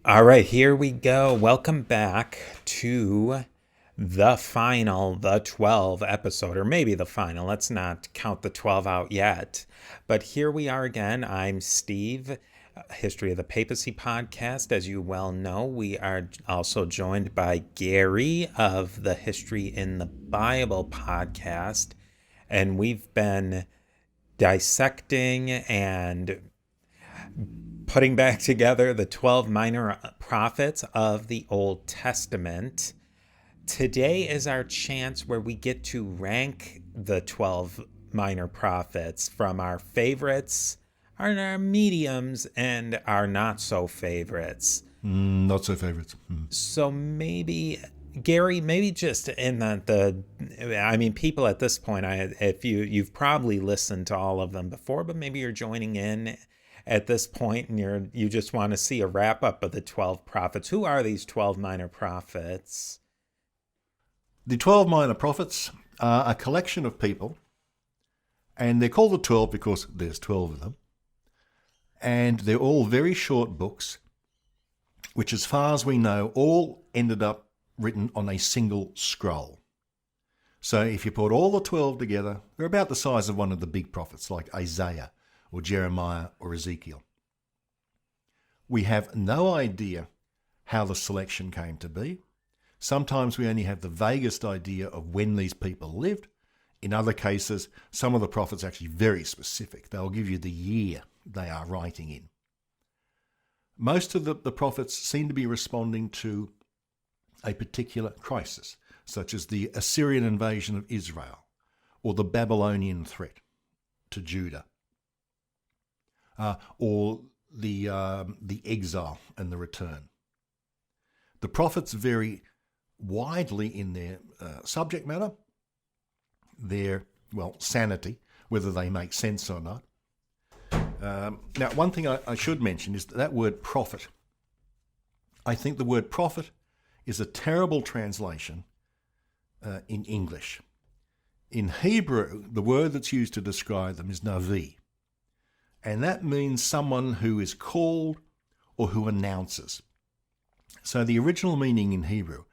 All right, here we go. Welcome back to the 12 episode, or maybe the final. Let's not count the 12 out yet. But here we are again. I'm Steve, History of the Papacy podcast. As you well know, we are also joined by Garry of the History in the Bible podcast. And we've been dissecting and putting back together the 12 minor prophets of the Old Testament. Today is our chance where we get to rank the 12 minor prophets from our favorites, our mediums, and our not so favorites. Not so favorites. So maybe Garry, maybe just in I mean, people at this point, if you've probably listened to all of them before, but maybe you're joining in at this point and you just want to see a wrap up of the 12 prophets. Who are these 12 minor prophets? The 12 minor prophets are a collection of people, and they're called the 12 because there's 12 of them, and they're all very short books, which as far as we know, all ended up written on a single scroll. So if you put all the 12 together, they're about the size of one of the big prophets like Isaiah or Jeremiah or Ezekiel. We have no idea how the selection came to be. Sometimes we only have the vaguest idea of when these people lived. In other cases, some of the prophets are actually very specific. They'll give you the year they are writing in. Most of the prophets seem to be responding to a particular crisis, such as the Assyrian invasion of Israel or the Babylonian threat to Judah, or the exile and the return. The prophets vary widely in their subject matter, their, sanity, whether they make sense or not. Now, one thing I should mention is that word prophet. I think the word prophet is a terrible translation in English. In Hebrew, the word that's used to describe them is navi, and that means someone who is called or who announces. So the original meaning in Hebrew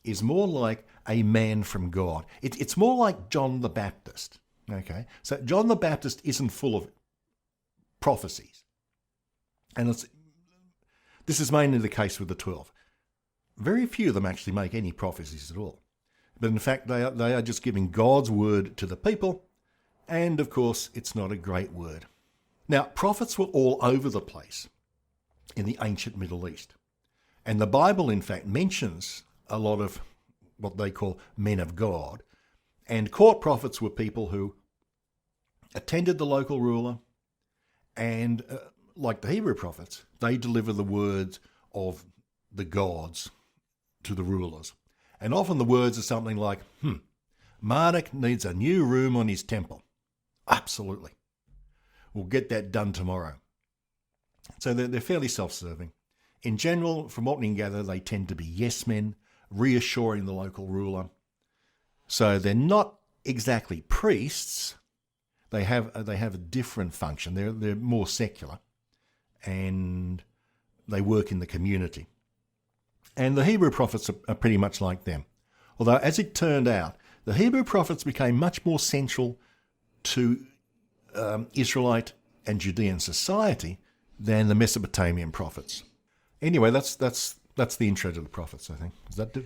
is more like a man from God. It's more like John the Baptist. Okay, so John the Baptist isn't full of prophecies, and this is mainly the case with the 12. Very few of them actually make any prophecies at all, but in fact they are just giving God's word to the people, and of course it's not a great word. Now, prophets were all over the place in the ancient Middle East, and the Bible in fact mentions a lot of what they call men of God, and court prophets were people who attended the local ruler, and like the Hebrew prophets, they deliver the words of the gods to the rulers. And often the words are something like, Marduk needs a new room on his temple. Absolutely. We'll get that done tomorrow. So they're fairly self-serving. In general, from what we can gather, they tend to be yes men, reassuring the local ruler. So they're not exactly priests. They have a different function. They're more secular, and they work in the community. And the Hebrew prophets are pretty much like them. Although, as it turned out, the Hebrew prophets became much more central to Israelite and Judean society than the Mesopotamian prophets. Anyway, that's the intro to the prophets, I think. Does that do?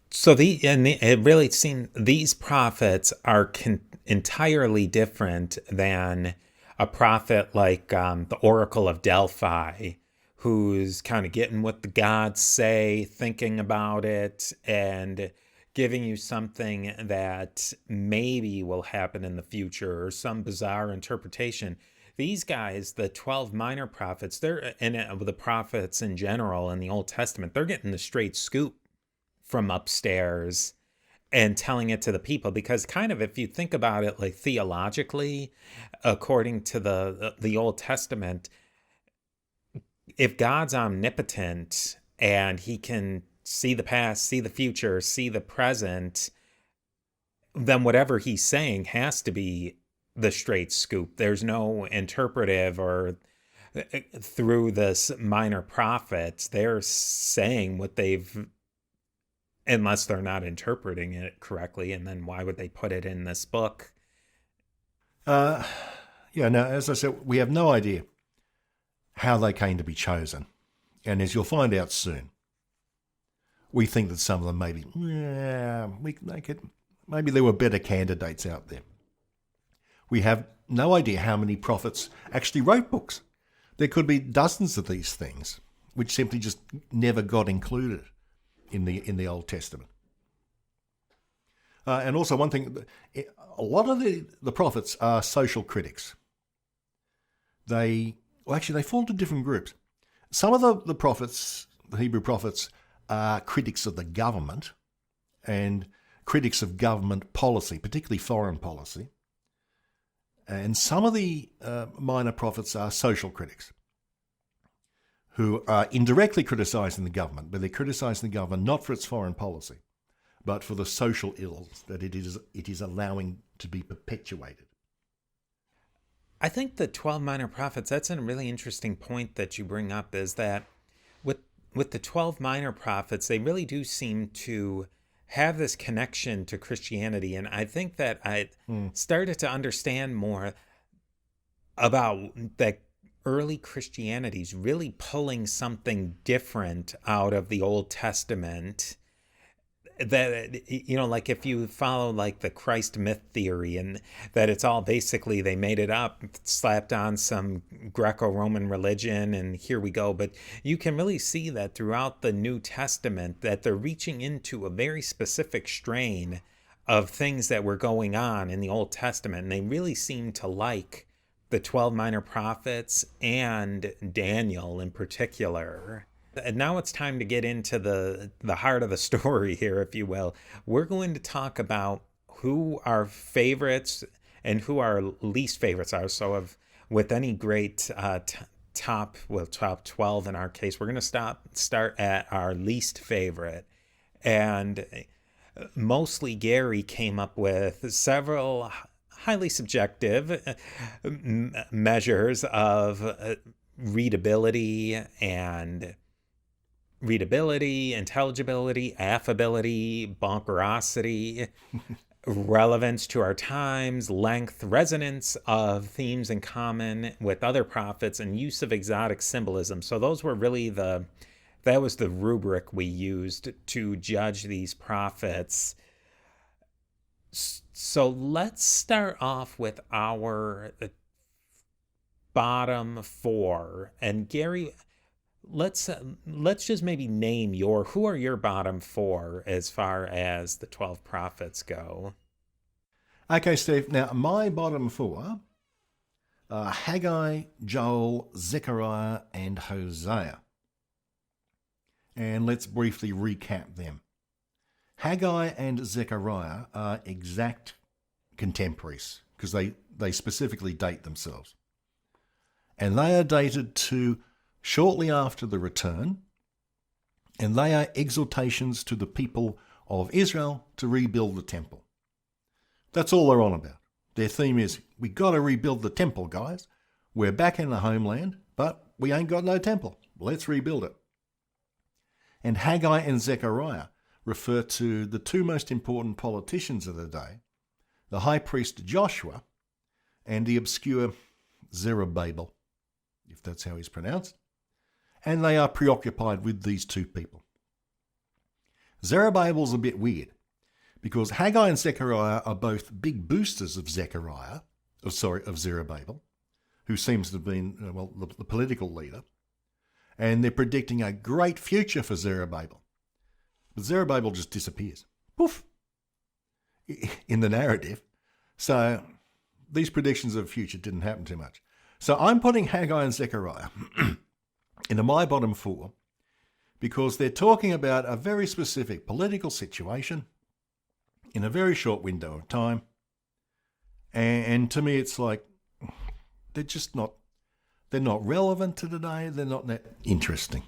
So it really seemed these prophets are entirely different than a prophet like the Oracle of Delphi, who's kind of getting what the gods say, thinking about it, and giving you something that maybe will happen in the future or some bizarre interpretation. These guys, the 12 minor prophets, the prophets in general in the Old Testament, they're getting the straight scoop from upstairs and telling it to the people, because kind of if you think about it like theologically, according to the Old Testament, if God's omnipotent and he can see the past, see the future, see the present, then whatever he's saying has to be the straight scoop. There's no interpretive or through this minor prophets, they're saying what they've, unless they're not interpreting it correctly, and then why would they put it in this book? Yeah, now, as I said, we have no idea how they came to be chosen. And as you'll find out soon, we think that some of them maybe, maybe there were better candidates out there. We have no idea how many prophets actually wrote books. There could be dozens of these things, which simply just never got included in the Old Testament. And also one thing, a lot of the prophets are social critics. They fall into different groups. Some of the prophets, the Hebrew prophets, are critics of the government and critics of government policy, particularly foreign policy. And some of the minor prophets are social critics who are indirectly criticising the government, but they're criticising the government not for its foreign policy, but for the social ills that it is allowing to be perpetuated. I think the 12 minor prophets, that's a really interesting point that you bring up, is that with the 12 minor prophets, they really do seem to have this connection to Christianity. And I think that I started to understand more about that early Christianity's really pulling something different out of the Old Testament. That, you know, like if you follow like the Christ myth theory, and that it's all basically they made it up, slapped on some Greco-Roman religion, and here we go. But you can really see that throughout the New Testament that they're reaching into a very specific strain of things that were going on in the Old Testament. And they really seem to like the 12 minor prophets and Daniel in particular. And now it's time to get into the heart of the story here, if you will. We're going to talk about who our favorites and who our least favorites are. So with any great top 12 in our case, we're going to start at our least favorite. And mostly Garry came up with several highly subjective measures of readability, intelligibility, affability, bonkerosity, relevance to our times, length, resonance of themes in common with other prophets, and use of exotic symbolism. So those were really that was the rubric we used to judge these prophets. So let's start off with our bottom four. And Garry, let's just maybe name who are your bottom four as far as the 12 prophets go. Okay, Steve. Now, my bottom four are Haggai, Joel, Zechariah, and Hosea. And let's briefly recap them. Haggai and Zechariah are exact contemporaries because they specifically date themselves. And they are dated to shortly after the return, and they are exhortations to the people of Israel to rebuild the temple. That's all they're on about. Their theme is, we got to rebuild the temple, guys. We're back in the homeland, but we ain't got no temple. Let's rebuild it. And Haggai and Zechariah refer to the two most important politicians of the day, the high priest Joshua and the obscure Zerubbabel, if that's how he's pronounced. And they are preoccupied with these two people. Zerubbabel's a bit weird because Haggai and Zechariah are both big boosters of Zerubbabel, who seems to have been, the political leader, and they're predicting a great future for Zerubbabel. But Zerubbabel just disappears. Poof! In the narrative. So these predictions of the future didn't happen too much. So I'm putting Haggai and Zechariah into my bottom four because they're talking about a very specific political situation in a very short window of time. And to me, it's like they're not relevant to today. They're not that interesting.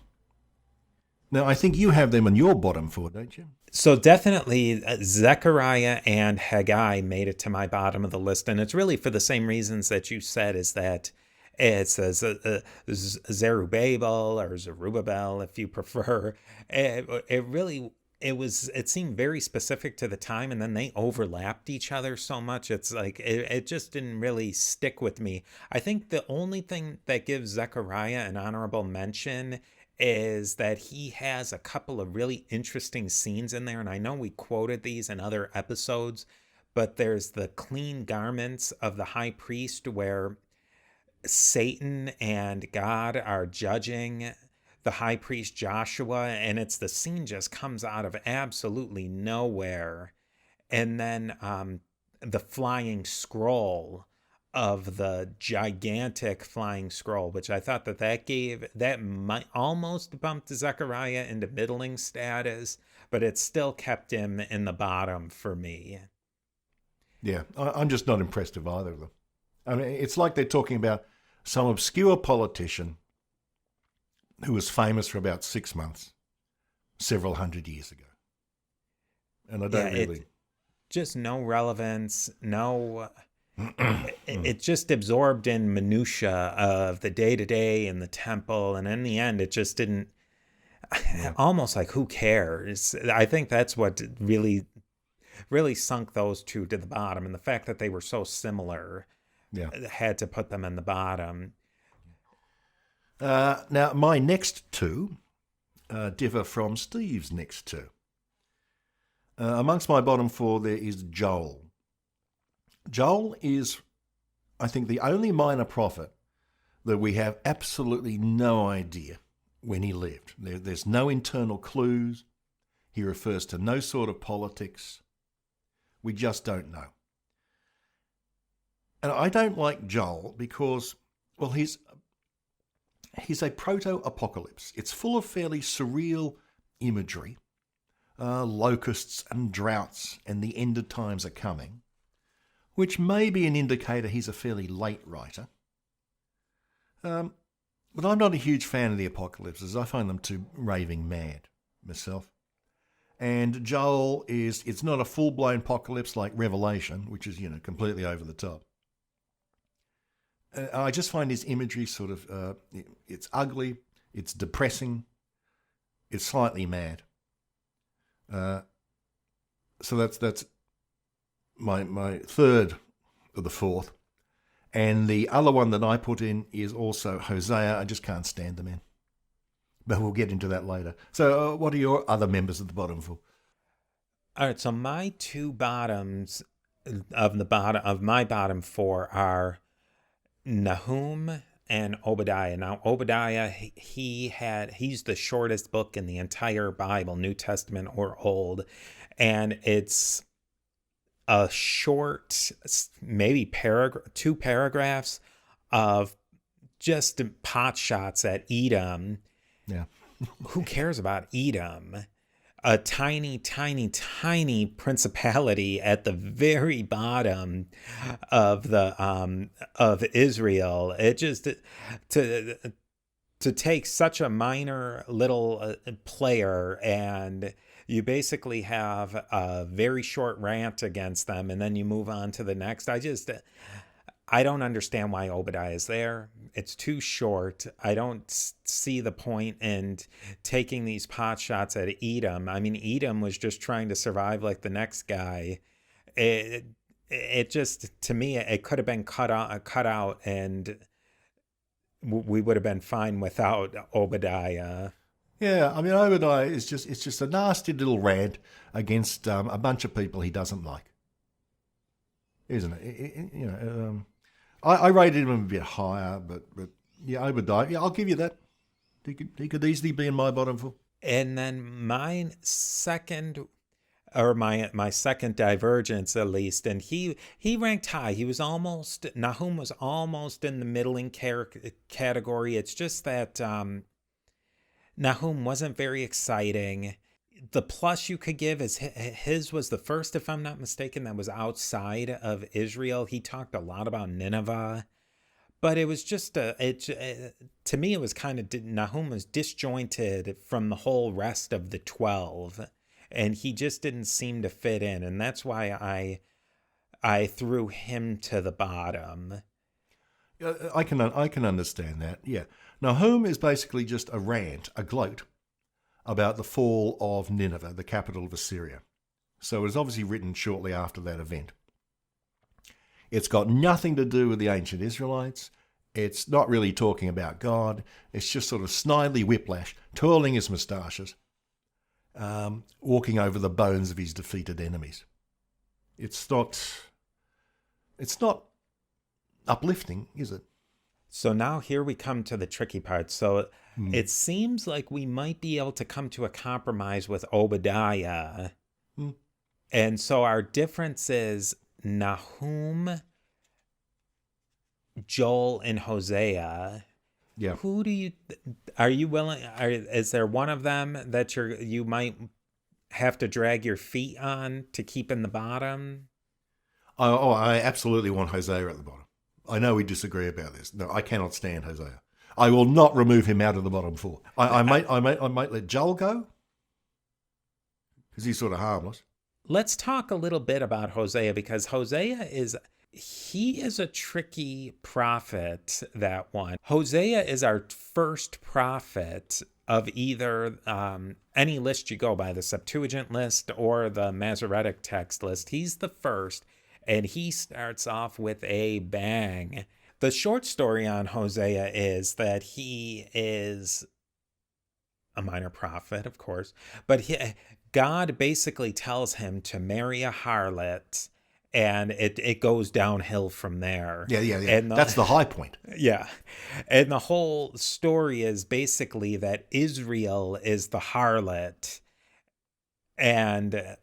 Now, I think you have them in your bottom four, don't you? So definitely Zechariah and Haggai made it to my bottom of the list. And it's really for the same reasons that you said, is that It says Zerubbabel or Zerubbabel, if you prefer. It really, it seemed very specific to the time, and then they overlapped each other so much. It's like, it just didn't really stick with me. I think the only thing that gives Zechariah an honorable mention is that he has a couple of really interesting scenes in there. And I know we quoted these in other episodes, but there's the clean garments of the high priest where Satan and God are judging the high priest Joshua, and it's the scene just comes out of absolutely nowhere. And then the flying scroll of the gigantic flying scroll, which I thought that might almost bumped Zechariah into middling status, but it still kept him in the bottom for me. Yeah, I'm just not impressed with either of them. I mean, it's like they're talking about some obscure politician who was famous for about 6 months, several hundred years ago. And I don't really... Just no relevance, no... it just absorbed in minutia of the day-to-day in the temple, and in the end, it just didn't... Yeah. Almost like, who cares? I think that's what really sunk those two to the bottom, and the fact that they were so similar had to put them in the bottom. Now, my next two differ from Steve's next two. Amongst my bottom four, there is Joel. Joel is, I think, the only minor prophet that we have absolutely no idea when he lived. There's no internal clues. He refers to no sort of politics. We just don't know. And I don't like Joel because, well, he's a proto-apocalypse. It's full of fairly surreal imagery. Locusts and droughts and the end of times are coming, which may be an indicator he's a fairly late writer. But I'm not a huge fan of the apocalypses. I find them too raving mad myself. And Joel it's not a full-blown apocalypse like Revelation, which is, completely over the top. I just find his imagery sort of, it's ugly, it's depressing, it's slightly mad. So that's my third of the fourth. And the other one that I put in is also Hosea. I just can't stand the man. But we'll get into that later. So what are your other members of the bottom four? All right, so my two bottoms of my bottom four are Nahum and Obadiah. Now, Obadiah, he's the shortest book in the entire Bible, New Testament or Old, and it's a short, maybe two paragraphs of just pot shots at Edom. Yeah. Who cares about Edom? A tiny, tiny, tiny principality at the very bottom of the of Israel. It just to take such a minor little player, and you basically have a very short rant against them, and then you move on to the next. I don't understand why Obadiah is there. It's too short. I don't see the point in taking these pot shots at Edom. I mean, Edom was just trying to survive like the next guy. It just, to me, it could have been cut out, and we would have been fine without Obadiah. Yeah, I mean, Obadiah it's just a nasty little rant against a bunch of people he doesn't like, isn't it? I rated him a bit higher, but yeah, Obadiah, yeah, I'll give you that. He could easily be in my bottom four. And then my second divergence, at least, and he ranked high. Nahum was almost in the middling category. It's just that Nahum wasn't very exciting. The plus you could give is his was the first, if I'm not mistaken, that was outside of Israel. He talked a lot about Nineveh, but it was just to me, it was kind of, Nahum was disjointed from the whole rest of the 12, and he just didn't seem to fit in, and that's why I threw him to the bottom. I can understand that. Yeah. Nahum is basically just a rant, a gloat about the fall of Nineveh, the capital of Assyria. So it was obviously written shortly after that event. It's got nothing to do with the ancient Israelites. It's not really talking about God. It's just sort of snidely whiplash, twirling his moustaches, walking over the bones of his defeated enemies. It's not uplifting, is it? So now here we come to the tricky part. So it seems like we might be able to come to a compromise with Obadiah. And so our difference is Nahum, Joel, and Hosea. Yeah. Who do you are you willing? Is there one of them that you might have to drag your feet on to keep in the bottom? I absolutely want Hosea at the bottom. I know we disagree about this. No, I cannot stand Hosea. I will not remove him out of the bottom four. I might let Joel go because he's sort of harmless. Let's talk a little bit about Hosea, because Hosea is a tricky prophet, that one. Hosea is our first prophet of either any list you go by, the Septuagint list or the Masoretic text list. He's the first, and he starts off with a bang. The short story on Hosea is that he is a minor prophet, of course, but God basically tells him to marry a harlot, and it goes downhill from there. Yeah. And that's the high point. Yeah. And the whole story is basically that Israel is the harlot. And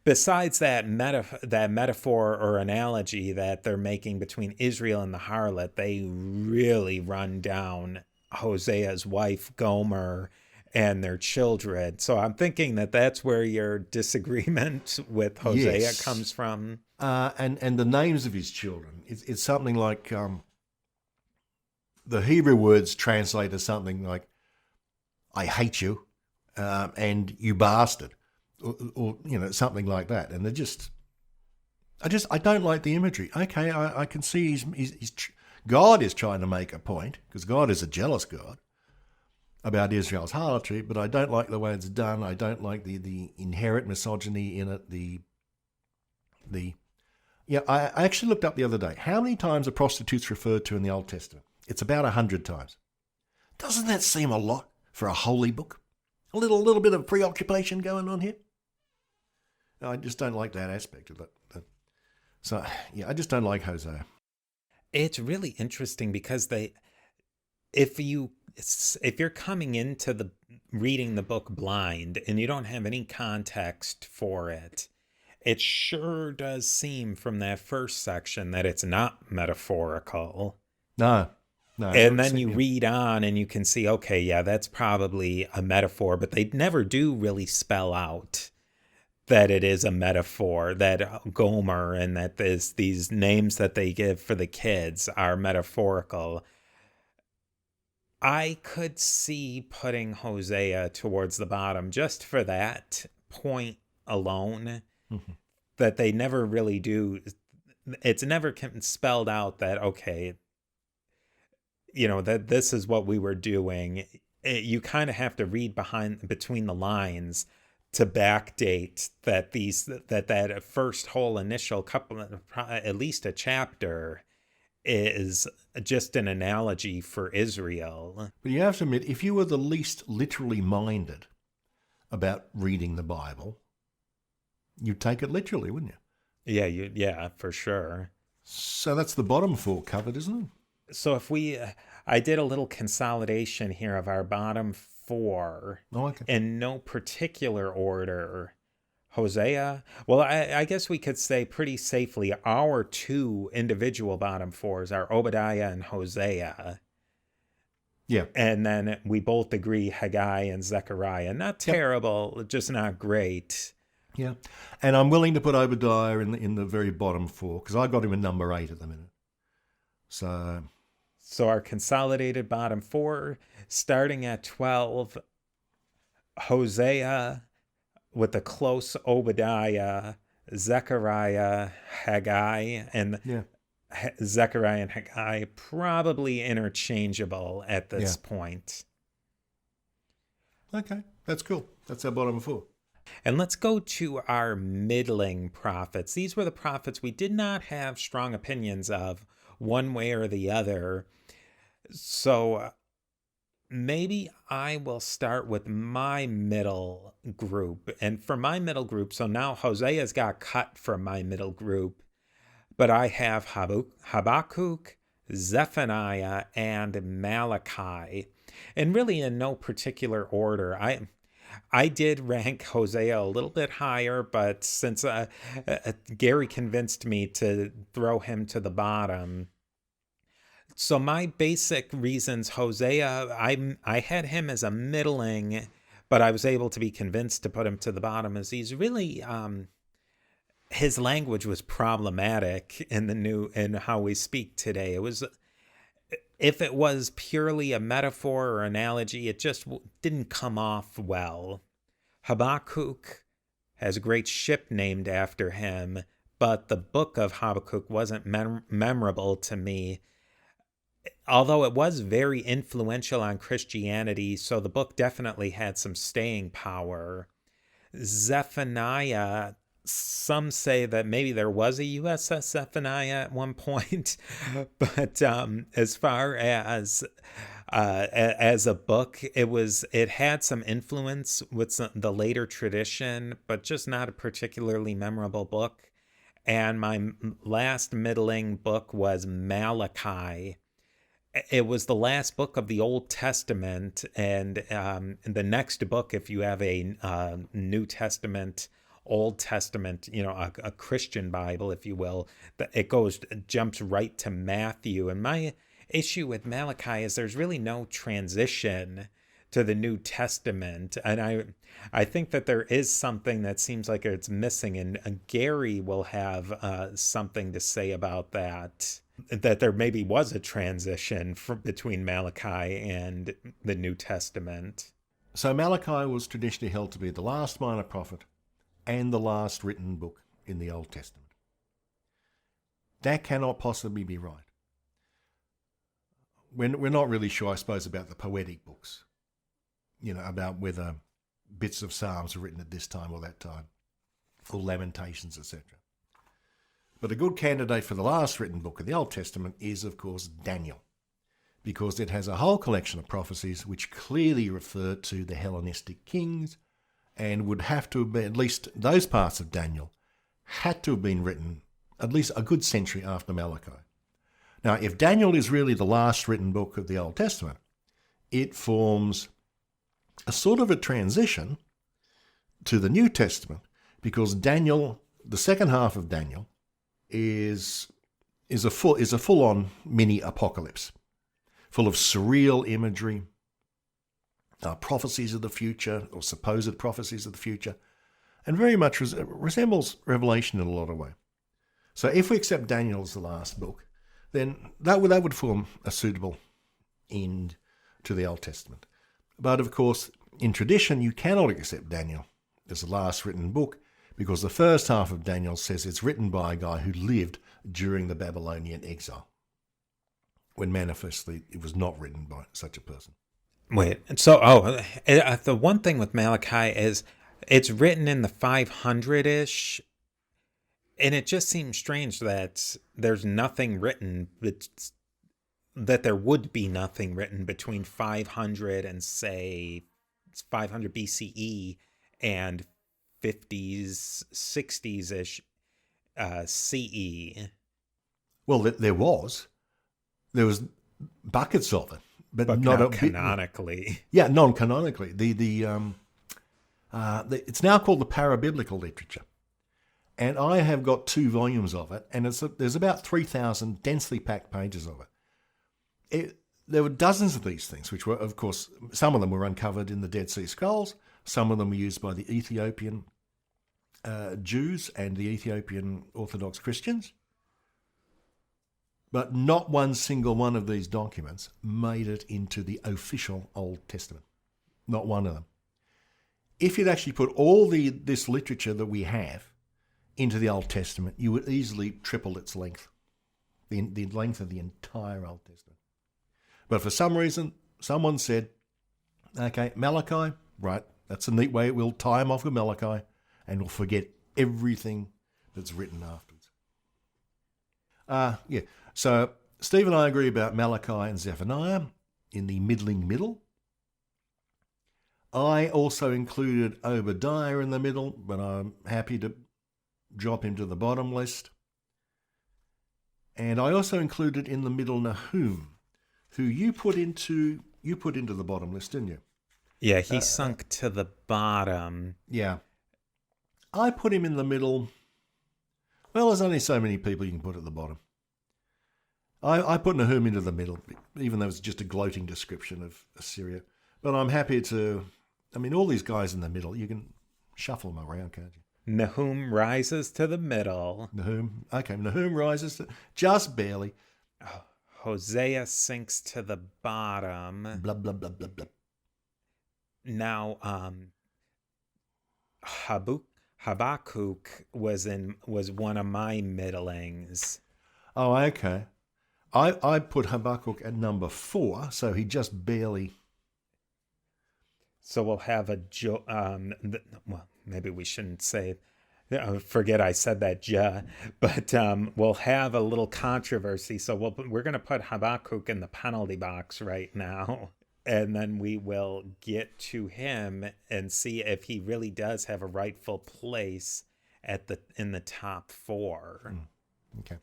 besides that metaphor or analogy that they're making between Israel and the harlot, they really run down Hosea's wife, Gomer, and their children. So I'm thinking that that's where your disagreement with Hosea comes from. And the names of his children. It's something like the Hebrew words translate as something like, I hate you, and you bastard, or something like that. And I don't like the imagery. Okay, I can see God is trying to make a point, because God is a jealous God, about Israel's harlotry, but I don't like the way it's done. I don't like the inherent misogyny in it. I actually looked up the other day, how many times are prostitutes referred to in the Old Testament? It's about 100 times. Doesn't that seem a lot for a holy book? A little bit of preoccupation going on here? I just don't like that aspect of it. So, I just don't like Hosea. It's really interesting because if you're coming into reading the book blind and you don't have any context for it, it sure does seem from that first section that it's not metaphorical. No. And then you read on and you can see, okay, yeah, that's probably a metaphor, but they never do really spell out that it is a metaphor, that Gomer and that these names that they give for the kids are metaphorical. I could see putting Hosea towards the bottom just for that point alone, that they never really do. It's never spelled out that, okay, that this is what we were doing. You kind of have to read between the lines to backdate that first whole initial couple, at least a chapter, is just an analogy for Israel. But you have to admit, if you were the least literally minded about reading the Bible, you'd take it literally, wouldn't you? Yeah, for sure. So that's the bottom four covered, isn't it? So I did a little consolidation here of our bottom four in no particular order. Hosea, well, I guess we could say pretty safely our two individual bottom fours are Obadiah and Hosea. Yeah. And then we both agree Haggai and Zechariah. Not terrible, just not great. Yeah. And I'm willing to put Obadiah in the very bottom four, because I got him in number 8 at the minute. So our consolidated bottom four, starting at 12, Hosea, with a close Obadiah, Zechariah, Haggai, and Zechariah and Haggai probably interchangeable at Yeah. this point. Okay, that's cool. That's our bottom four. And let's go to our middling prophets. These were the prophets we did not have strong opinions of one way or the other. So maybe I will start with my middle group. And for my middle group, so now Hosea's got cut from my middle group, but I have Habakkuk, Zephaniah, and Malachi. And really in no particular order. I did rank Hosea a little bit higher, but since Garry convinced me to throw him to the bottom. So my basic reasons, Hosea, I had him as a middling, but I was able to be convinced to put him to the bottom, as he's really his language was problematic in how we speak today. It was, if it was purely a metaphor or analogy, it just didn't come off well. Habakkuk has a great ship named after him, but the book of Habakkuk wasn't memorable to me, although it was very influential on Christianity, so the book definitely had some staying power. Zephaniah, some say that maybe there was a USS Zephaniah at one point, but as far as a book, it had some influence with the later tradition, but just not a particularly memorable book. And my last middling book was Malachi. It was the last book of the Old Testament, and the next book, if you have a New Testament, Old Testament, a Christian Bible, if you will, it jumps right to Matthew. And my issue with Malachi is there's really no transition to the New Testament, and I think that there is something that seems like it's missing, and Garry will have something to say about that there maybe was a transition between Malachi and the New Testament. So Malachi was traditionally held to be the last minor prophet and the last written book in the Old Testament. That cannot possibly be right. We're not really sure, I suppose, about the poetic books, about whether bits of Psalms were written at this time or that time, or Lamentations, etc. But a good candidate for the last written book of the Old Testament is, of course, Daniel, because it has a whole collection of prophecies which clearly refer to the Hellenistic kings and would have to have been, at least those parts of Daniel, had to have been written at least a good century after Malachi. Now, if Daniel is really the last written book of the Old Testament, it forms a sort of a transition to the New Testament, because Daniel, the second half of Daniel, is a full-on mini apocalypse, full of surreal imagery, prophecies of the future, or supposed prophecies of the future, and very much resembles Revelation in a lot of ways. So if we accept Daniel as the last book, then that would form a suitable end to the Old Testament. But of course, in tradition, you cannot accept Daniel as the last written book, because the first half of Daniel says it's written by a guy who lived during the Babylonian exile, when manifestly it was not written by such a person. Wait, the one thing with Malachi is it's written in the 500-ish, and it just seems strange that there's nothing written, that there would be nothing written between 500 and, say, 500 BCE and 50s, 60s-ish CE. Well, there was buckets of it, but not canonically. Yeah, non-canonically. It's now called the parabiblical literature, and I have got 2 volumes of it, and there's about 3,000 densely packed pages of it. There were dozens of these things, which were, of course, some of them were uncovered in the Dead Sea Scrolls. Some of them were used by the Ethiopian Jews and the Ethiopian Orthodox Christians. But not one single one of these documents made it into the official Old Testament. Not one of them. If you'd actually put all this literature that we have into the Old Testament, you would easily triple its length. the length of the entire Old Testament. But for some reason, someone said, okay, Malachi, right, that's a neat way. We'll tie him off with Malachi and we'll forget everything that's written afterwards. Yeah, so Steve and I agree about Malachi and Zephaniah in the middling middle. I also included Obadiah in the middle, but I'm happy to drop him to the bottom list. And I also included in the middle Nahum, who you put into the bottom list, didn't you? Yeah, he sunk to the bottom. Yeah. I put him in the middle. Well, there's only so many people you can put at the bottom. I put Nahum into the middle, even though it's just a gloating description of Assyria. But I'm happy to... I mean, all these guys in the middle, you can shuffle them around, can't you? Nahum rises to the middle. Nahum rises to... Just barely. Oh, Hosea sinks to the bottom. Blah, blah, blah, blah, blah. Now, Habakkuk was one of my middlings. Oh, okay. I put Habakkuk at number 4, so he just barely... So we'll have well, maybe we shouldn't say, forget I said that, but we'll have a little controversy. So we're going to put Habakkuk in the penalty box right now, and then we will get to him and see if he really does have a rightful place in the top 4. Okay.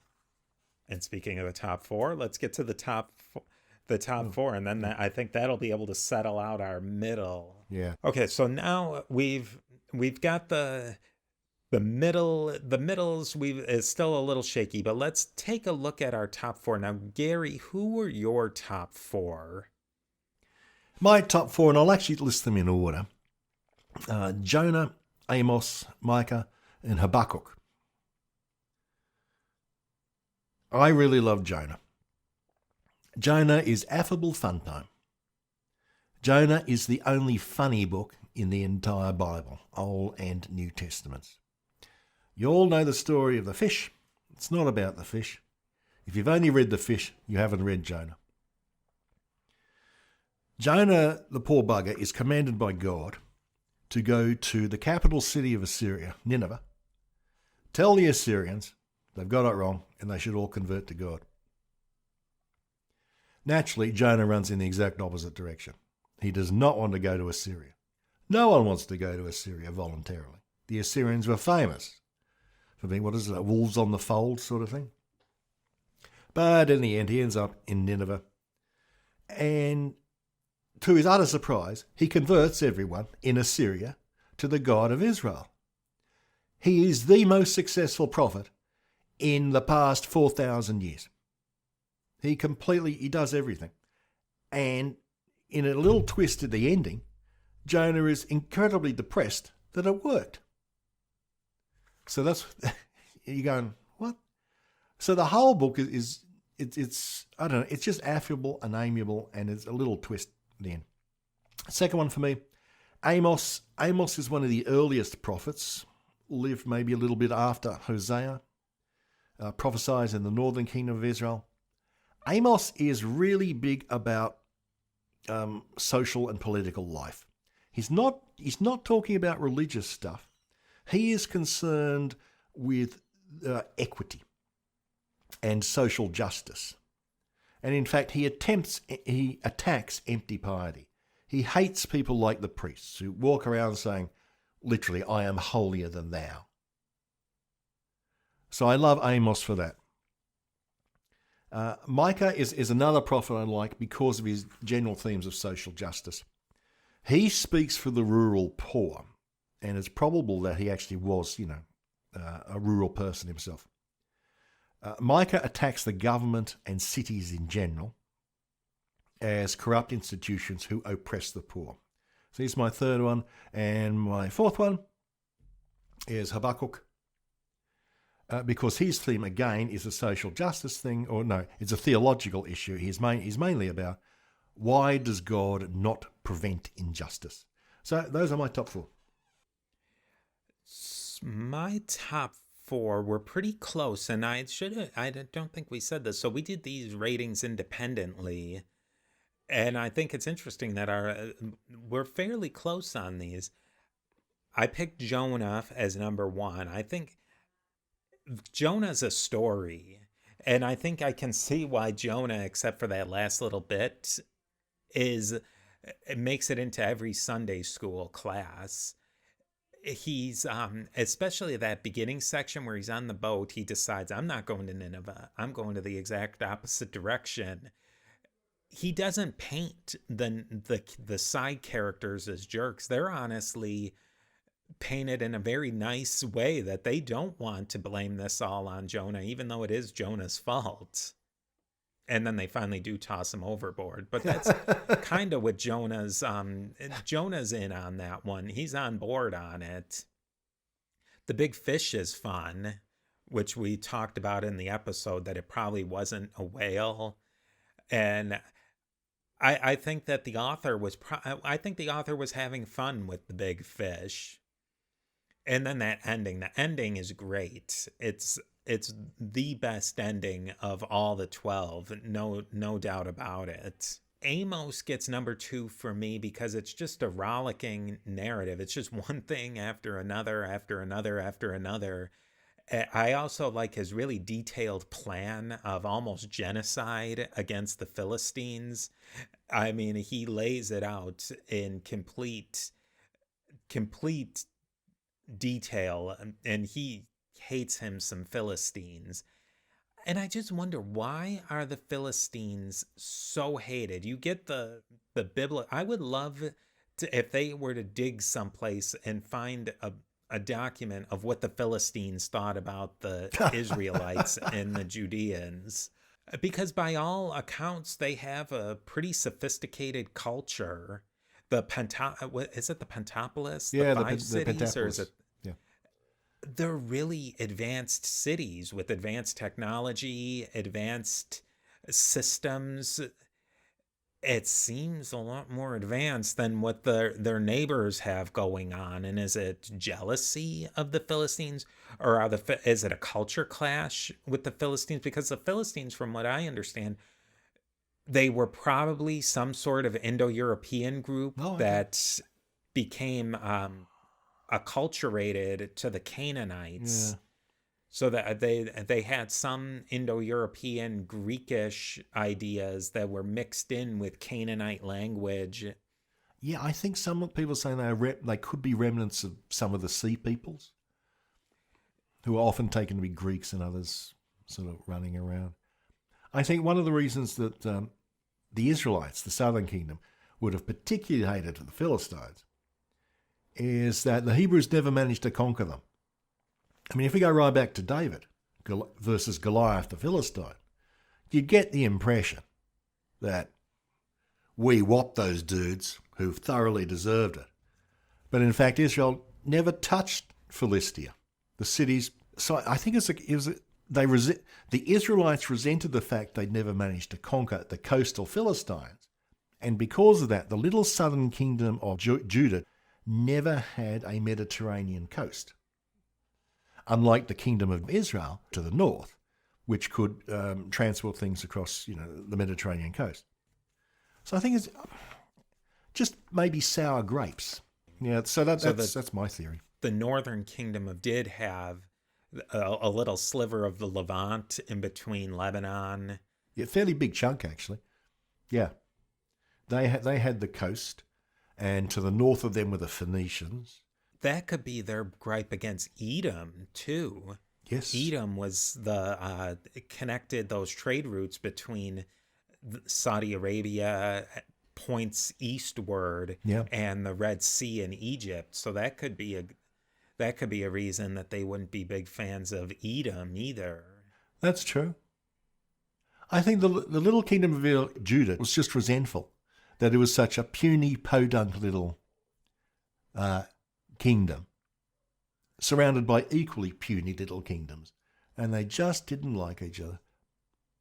And speaking of the top 4, let's get to the top 4, and then I think that'll be able to settle out our middle. Yeah. Okay, so now we've got the middle. The middles is still a little shaky, but let's take a look at our top 4 now. Garry, who were your top 4? My top 4, and I'll actually list them in order: Jonah, Amos, Micah, and Habakkuk. I really love Jonah. Jonah is affable fun time. Jonah is the only funny book in the entire Bible, Old and New Testaments. You all know the story of the fish. It's not about the fish. If you've only read the fish, you haven't read Jonah. Jonah, the poor bugger, is commanded by God to go to the capital city of Assyria, Nineveh, tell the Assyrians they've got it wrong and they should all convert to God. Naturally, Jonah runs in the exact opposite direction. He does not want to go to Assyria. No one wants to go to Assyria voluntarily. The Assyrians were famous for being, wolves on the fold sort of thing. But in the end, he ends up in Nineveh. And to his utter surprise, he converts everyone in Assyria to the God of Israel. He is the most successful prophet in the past 4,000 years. He does everything. And in a little twist at the ending, Jonah is incredibly depressed that it worked. So that's, you're going, what? So the whole book it's I don't know, it's just affable and amiable, and it's a little twist at the end. Second one for me, Amos. Amos is one of the earliest prophets, lived maybe a little bit after Hosea, prophesies in the northern kingdom of Israel. Amos is really big about social and political life. He's not talking about religious stuff. He is concerned with equity and social justice. And in fact, he attacks empty piety. He hates people like the priests who walk around saying, literally, I am holier than thou. So I love Amos for that. Micah is another prophet I like because of his general themes of social justice. He speaks for the rural poor, and it's probable that he actually was, a rural person himself. Micah attacks the government and cities in general as corrupt institutions who oppress the poor. So here's my third one. And my fourth one is Habakkuk. Because his theme, again, is a social justice thing, or no, it's a theological issue. He's mainly about why does God not prevent injustice? So those are my top 4. My top 4 were pretty close, and I don't think we said this. So we did these ratings independently, and I think it's interesting that we're fairly close on these. I picked Jonah as number 1. I think Jonah's a story, and I think I can see why Jonah, except for that last little bit, is it makes it into every Sunday school class. He's especially that beginning section where he's on the boat, he decides, I'm not going to Nineveh, I'm going to the exact opposite direction. He doesn't paint the side characters as jerks. They're honestly painted in a very nice way, that they don't want to blame this all on Jonah, even though it is Jonah's fault. And then they finally do toss him overboard. But that's kind of what Jonah's in on that one. He's on board on it. The big fish is fun, which we talked about in the episode, that it probably wasn't a whale. And I think that the author was having fun with the big fish. And then that ending, the ending is great. It's the best ending of all the 12, no doubt about it. Amos gets number 2 for me because it's just a rollicking narrative. It's just one thing after another, after another, after another. I also like his really detailed plan of almost genocide against the Philistines. I mean, he lays it out in complete detail, and he hates him some Philistines. And I just wonder, why are the Philistines so hated? You get the biblical. I would love to, if they were to dig someplace and find a document of what the Philistines thought about the Israelites and the Judeans. Because by all accounts, they have a pretty sophisticated culture. Is it the Pentapolis? Yeah, the the 5 cities? Pentapolis. Or is it? Yeah. They're really advanced cities with advanced technology, advanced systems. It seems a lot more advanced than what their neighbors have going on. And is it jealousy of the Philistines, or is it a culture clash with the Philistines? Because the Philistines, from what I understand, they were probably some sort of Indo-European group that became acculturated to the Canaanites. Yeah. So that they had some Indo-European Greekish ideas that were mixed in with Canaanite language. Yeah, I think some people saying they could be remnants of some of the sea peoples, who are often taken to be Greeks and others sort of running around. I think one of the reasons that the Israelites, the southern kingdom, would have particularly hated the Philistines is that the Hebrews never managed to conquer them. I mean, if we go right back to David versus Goliath the Philistine, you get the impression that we whopped those dudes who thoroughly deserved it. But in fact, Israel never touched Philistia, the cities. So I think the Israelites resented the fact they'd never managed to conquer the coastal Philistines. And because of that, the little southern kingdom of Judah never had a Mediterranean coast, unlike the kingdom of Israel to the north, which could transport things across, the Mediterranean coast. So I think it's just maybe sour grapes. Yeah, so that's my theory. The northern kingdom did have a little sliver of the Levant in between Lebanon. Yeah, fairly big chunk actually. Yeah, they had the coast, and to the north of them were the Phoenicians. That could be their gripe against Edom too. Yes, Edom was connected those trade routes between Saudi Arabia, points eastward, and the Red Sea and Egypt. So that could be a reason that they wouldn't be big fans of Edom either. That's true. I think the little kingdom of Judah was just resentful that it was such a puny, podunk little kingdom surrounded by equally puny little kingdoms, and they just didn't like each other.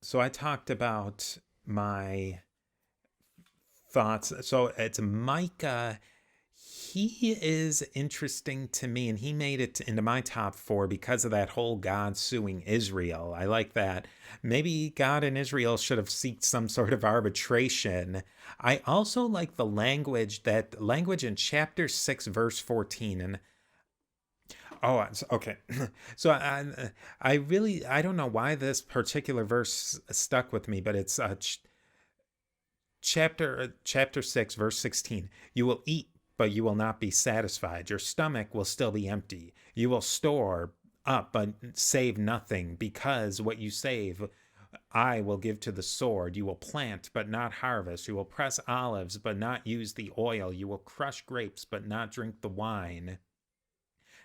So I talked about my thoughts. So it's Micah. He is interesting to me, and he made it into my top four because of that whole God suing Israel. I like that. Maybe God and Israel should have sought some sort of arbitration. I also like the language in chapter 6, verse 14. And okay. So I don't know why this particular verse stuck with me, but it's chapter 6, verse 16. You will eat, but you will not be satisfied. Your stomach will still be empty. You will store up, but save nothing, because what you save I will give to the sword. You will plant, but not harvest. You will press olives, but not use the oil. You will crush grapes, but not drink the wine.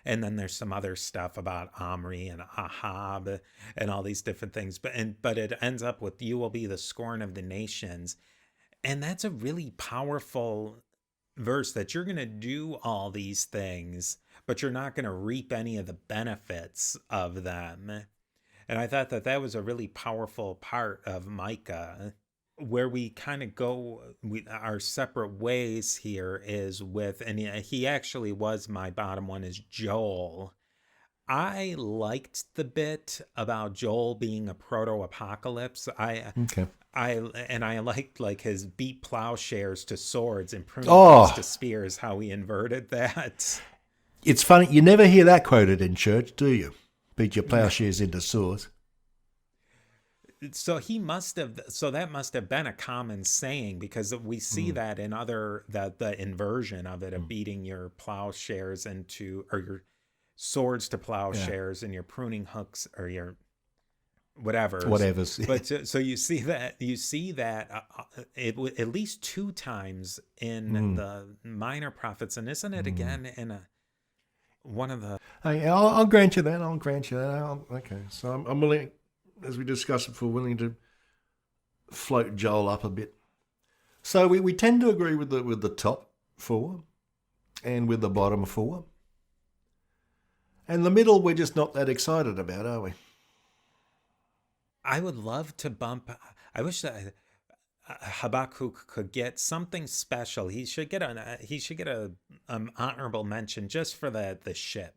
And then there's some other stuff about Omri and Ahab and all these different things. But it ends up with, you will be the scorn of the nations. And that's a really powerful verse, that you're going to do all these things, but you're not going to reap any of the benefits of them. And I thought that that was a really powerful part of Micah. Where we kind of go our separate ways here is with, and he actually was my bottom one, is Joel. I liked the bit about Joel being a proto-apocalypse. Okay. I liked like his beat plowshares to swords and pruning Oh, hooks to spears, how he inverted that. it's funny. You never hear that quoted in church, do you? Beat your plowshares into swords. So that must have been a common saying, because we see that in other, the inversion of it, of beating your plowshares into, or your swords to plowshares, and your pruning hooks, or your whatever's. But so you see that at least two times in the minor prophets, and isn't it again in one of the? Hey, I'll grant you that. Okay, so I'm willing, as we discussed before, willing to float Joel up a bit. So we tend to agree with the top four and with the bottom four. And the middle, we're just not that excited about, are we? I would love to bump. I wish that Habakkuk could get something special. He should get a honorable mention just for the ship,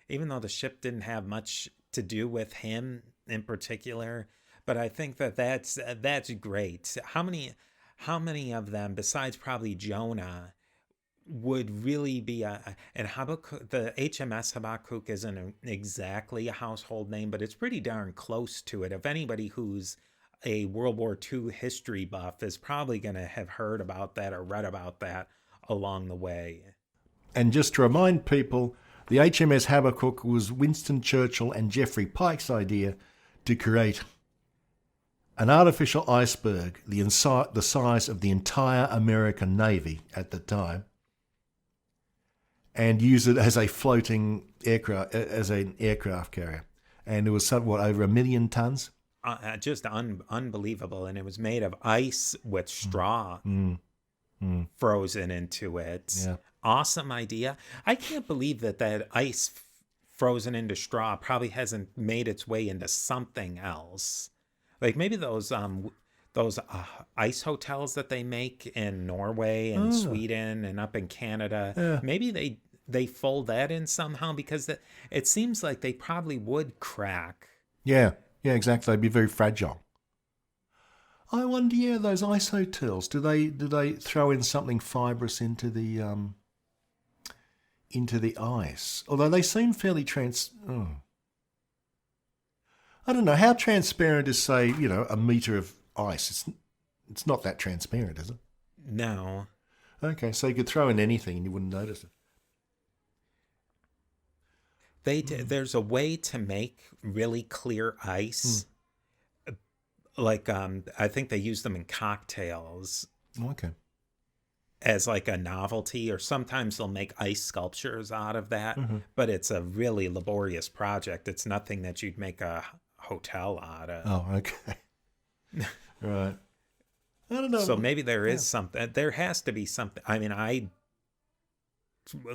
even though the ship didn't have much to do with him in particular. But I think that's great. How many of them, besides probably Jonah, would really be and Habakkuk? The HMS Habakkuk isn't exactly a household name, but it's pretty darn close to it. If anybody who's a World War II history buff is probably going to have heard about that or read about that along the way. And just to remind people, the HMS Habakkuk was Winston Churchill and Geoffrey Pike's idea to create an artificial iceberg the size of the entire American Navy at the time, and use it as a floating aircraft, as an aircraft carrier. And it was somewhat over 1 million tons. Just unbelievable. And it was made of ice with straw frozen into it. Yeah. Awesome idea. I can't believe that ice frozen into straw probably hasn't made its way into something else. Like maybe those ice hotels that they make in Norway and Sweden and up in Canada. Yeah. Maybe they fold that in somehow, because it seems like they probably would crack. Yeah, exactly. They'd be very fragile. I wonder, those ice hotels, do they throw in something fibrous into the ice? Although they seem fairly I don't know, how transparent is, say, a metre of ice? It's not that transparent, is it? No. Okay, so you could throw in anything and you wouldn't notice it. There's a way to make really clear ice. Like I think they use them in cocktails. Okay. As like a novelty, or sometimes they'll make ice sculptures out of that. But it's a really laborious project. It's nothing that you'd make a hotel out of. Oh, okay. Right. I don't know. So maybe there is something. There has to be something. I mean,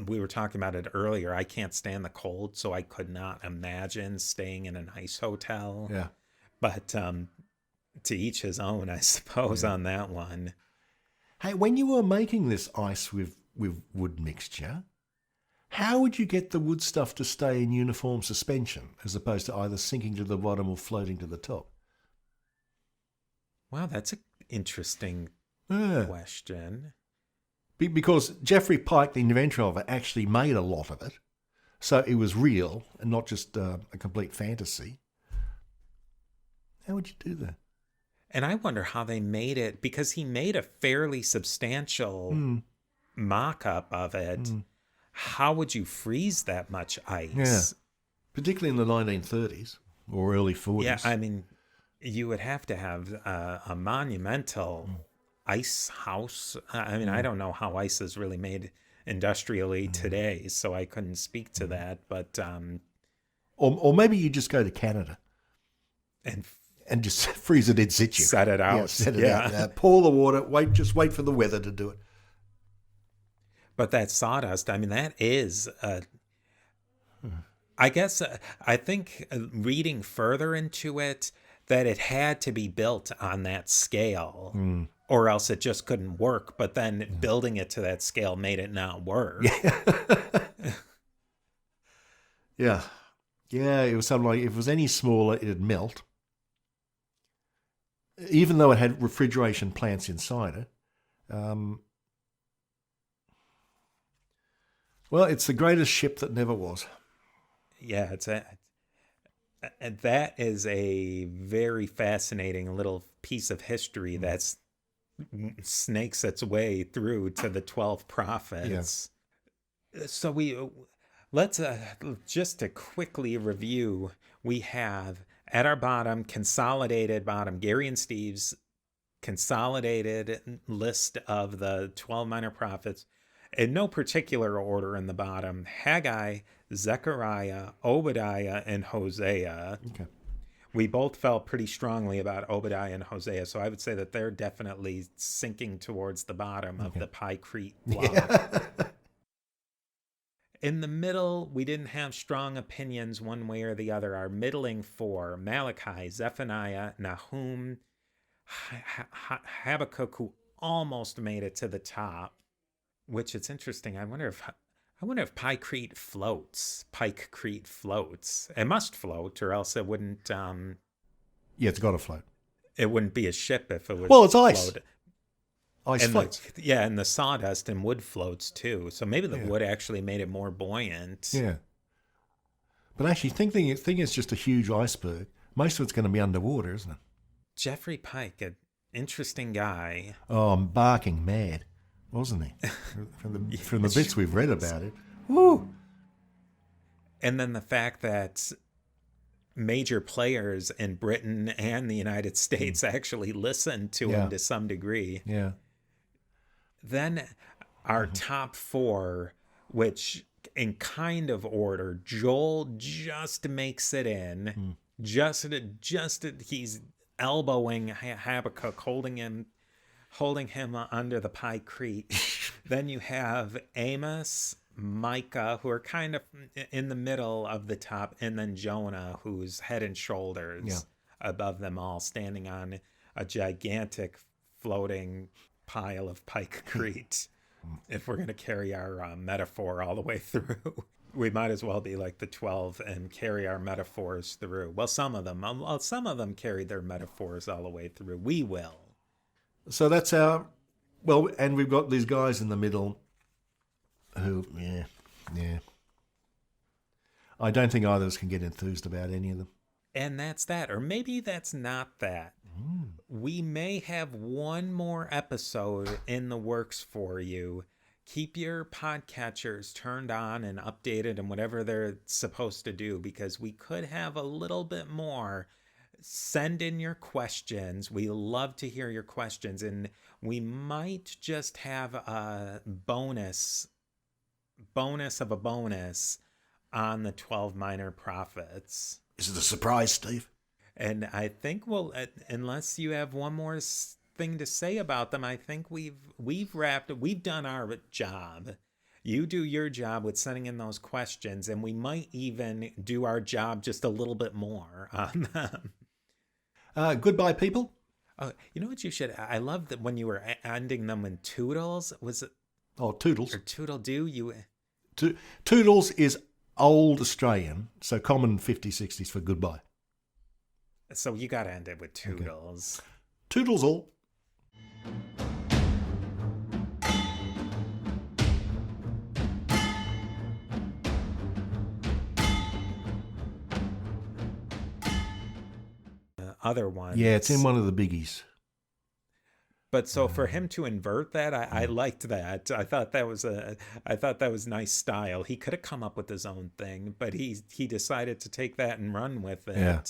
we were talking about it earlier. I can't stand the cold, so I could not imagine staying in an ice hotel. Yeah. But to each his own, I suppose, on that one. Hey, when you were making this ice with with wood mixture, how would you get the wood stuff to stay in uniform suspension as opposed to either sinking to the bottom or floating to the top? Wow, that's an interesting question. Because Geoffrey Pike, the inventor of it, actually made a lot of it. So it was real and not just a complete fantasy. How would you do that? And I wonder how they made it, because he made a fairly substantial mock-up of it. How would you freeze that much ice? Yeah, particularly in the 1930s or early 40s. Yeah, I mean, you would have to have a monumental ice house. I mean, I don't know how ice is really made industrially today, so I couldn't speak to that. But or maybe you just go to Canada and just freeze it in situ. Set it out. Yeah, set it out. Pour the water. Just wait for the weather to do it. But that sawdust, I mean, that is, I guess, I think reading further into it, that it had to be built on that scale, or else it just couldn't work. But then building it to that scale made it not work. Yeah. Yeah, it was something like, if it was any smaller, it'd melt. Even though it had refrigeration plants inside it. Well, it's the greatest ship that never was. Yeah, that is a very fascinating little piece of history that snakes its way through to the 12 prophets. Yeah. So let's just to quickly review, we have at our bottom, consolidated bottom, Garry and Steve's consolidated list of the 12 minor prophets. In no particular order in the bottom: Haggai, Zechariah, Obadiah, and Hosea. Okay. We both felt pretty strongly about Obadiah and Hosea, so I would say that they're definitely sinking towards the bottom of the Pykrete block. Yeah. In the middle, we didn't have strong opinions one way or the other. Our middling four: Malachi, Zephaniah, Nahum, Habakkuk, who almost made it to the top. Which, it's interesting. I wonder if Pykrete floats. Pykrete floats. It must float, or else it wouldn't. Yeah, it's got to float. It wouldn't be a ship if it was. Well, it's ice. Ice and floats. And the sawdust and wood floats too. So maybe the wood actually made it more buoyant. Yeah. But actually, thinking it's just a huge iceberg. Most of it's going to be underwater, isn't it? Geoffrey Pike, an interesting guy. Oh, I'm barking mad, wasn't he? From the bits we've read about it. Woo! And then the fact that major players in Britain and the United States actually listened to him to some degree. Yeah. Then our top four, which in kind of order, Joel just makes it in. Just he's elbowing Habakkuk, holding him under the Pykrete. Then you have Amos, Micah, who are kind of in the middle of the top, and then Jonah, who's head and shoulders above them all, standing on a gigantic floating pile of Pykrete. If we're going to carry our metaphor all the way through, we might as well be like the 12 and carry our metaphors through. Well, some of them carried their metaphors all the way through. We will. So that's our, well, and we've got these guys in the middle who, yeah. I don't think either of us can get enthused about any of them. And that's that. Or maybe that's not that. We may have one more episode in the works for you. Keep your podcatchers turned on and updated and whatever they're supposed to do, because we could have a little bit more. Send in your questions. We love to hear your questions, and we might just have a bonus of a bonus on the 12 minor prophets. Is it a surprise, Steve? And I think unless you have one more thing to say about them, I think we've done our job. You do your job with sending in those questions, and we might even do our job just a little bit more on them. Goodbye, people. Oh, you know what you should? I love that when you were ending them in toodles. Oh, Toodles. Or toodle do you? Toodles is old Australian, so common 50s, 60s for goodbye. So you got to end it with toodles. Okay. Toodles all. Other ones. Yeah, it's in one of the biggies. But so for him to invert that, I liked that. I thought that was nice style. He could have come up with his own thing, but he decided to take that and run with it. Yeah.